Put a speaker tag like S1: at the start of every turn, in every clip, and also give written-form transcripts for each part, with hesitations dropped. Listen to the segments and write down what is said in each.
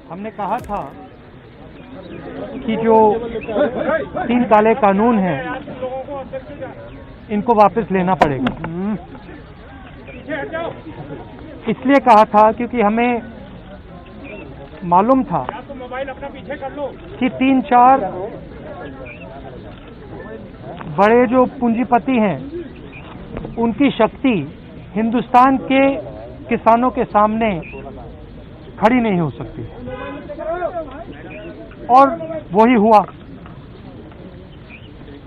S1: हमने कहा था कि जो 3 काले कानून हैं इनको वापस लेना पड़ेगा। इसलिए कहा था क्योंकि हमें मालूम था कि 3-4 बड़े जो पूंजीपति हैं उनकी शक्ति हिंदुस्तान के किसानों के सामने खड़ी नहीं हो सकती, और वही हुआ।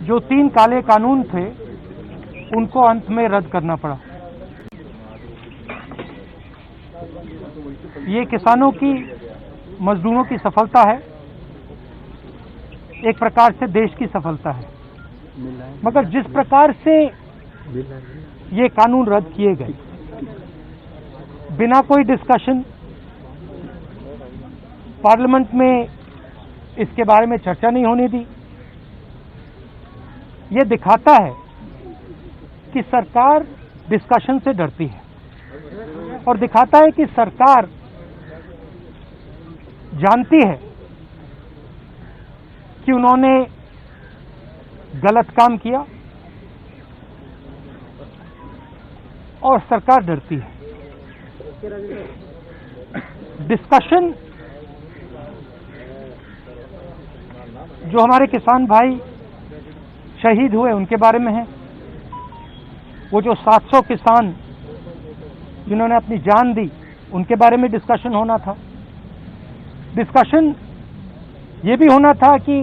S1: जो 3 काले कानून थे उनको अंत में रद्द करना पड़ा। ये किसानों की, मजदूरों की सफलता है, एक प्रकार से देश की सफलता है। मगर जिस प्रकार से ये कानून रद्द किए गए बिना कोई डिस्कशन, पार्लियामेंट में इसके बारे में चर्चा नहीं होने दी, ये दिखाता है कि सरकार डिस्कशन से डरती है और दिखाता है कि सरकार जानती है कि उन्होंने गलत काम किया और सरकार डरती है। डिस्कशन जो हमारे किसान भाई शहीद हुए उनके बारे में है, वो जो 700 किसान जिन्होंने अपनी जान दी उनके बारे में डिस्कशन होना था। डिस्कशन ये भी होना था कि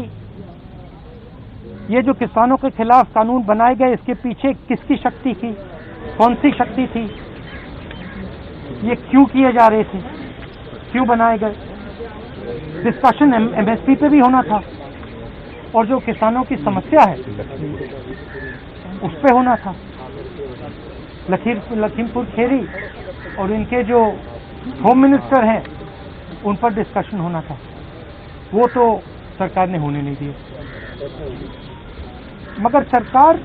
S1: ये जो किसानों के खिलाफ कानून बनाए गए इसके पीछे किसकी शक्ति थी, कौन सी शक्ति थी, ये क्यों किए जा रहे थे, क्यों बनाए गए। डिस्कशन एमएसपी पे भी होना था, और जो किसानों की समस्या है उस पे होना था। लखीमपुर खेरी और इनके जो होम मिनिस्टर हैं उन पर डिस्कशन होना था, वो तो सरकार ने होने नहीं दिए। मगर सरकार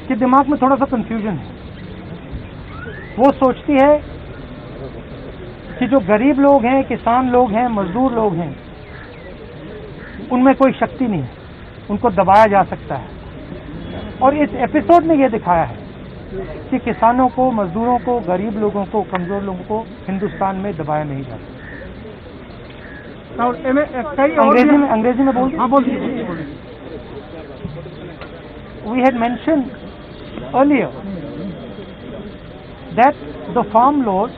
S1: के दिमाग में थोड़ा सा कंफ्यूजन है। वो सोचती है कि जो गरीब लोग हैं, किसान लोग हैं, मजदूर लोग हैं, उनमें कोई शक्ति नहीं है, उनको दबाया जा सकता है। और इस एपिसोड में यह दिखाया है कि किसानों को, मजदूरों को, गरीब लोगों को, कमजोर लोगों को हिंदुस्तान में दबाया नहीं जा सकता। अंग्रेजी में बोल। We had mentioned earlier that the farm laws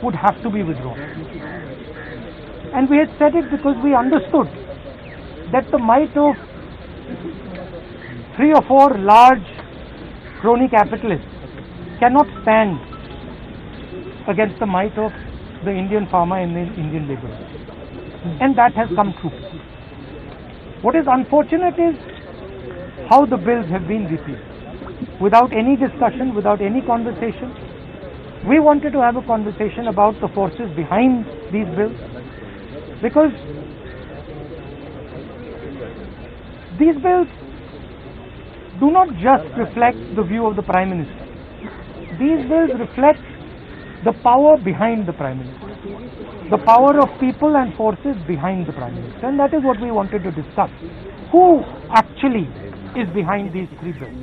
S1: would have to be withdrawn, and we had said it because we understood that the might of 3 or 4 large crony capitalists cannot stand against the might of the Indian farmer and the Indian laborer, and that has come true. What is unfortunate is how the bills have been repealed without any discussion, without any conversation. We wanted to have a conversation about the forces behind these bills, because these bills do not just reflect the view of the Prime Minister. These bills reflect the power behind the Prime Minister, the power of people and forces behind the Prime Minister, and that is what we wanted to discuss. Who actually is behind these 3 bills?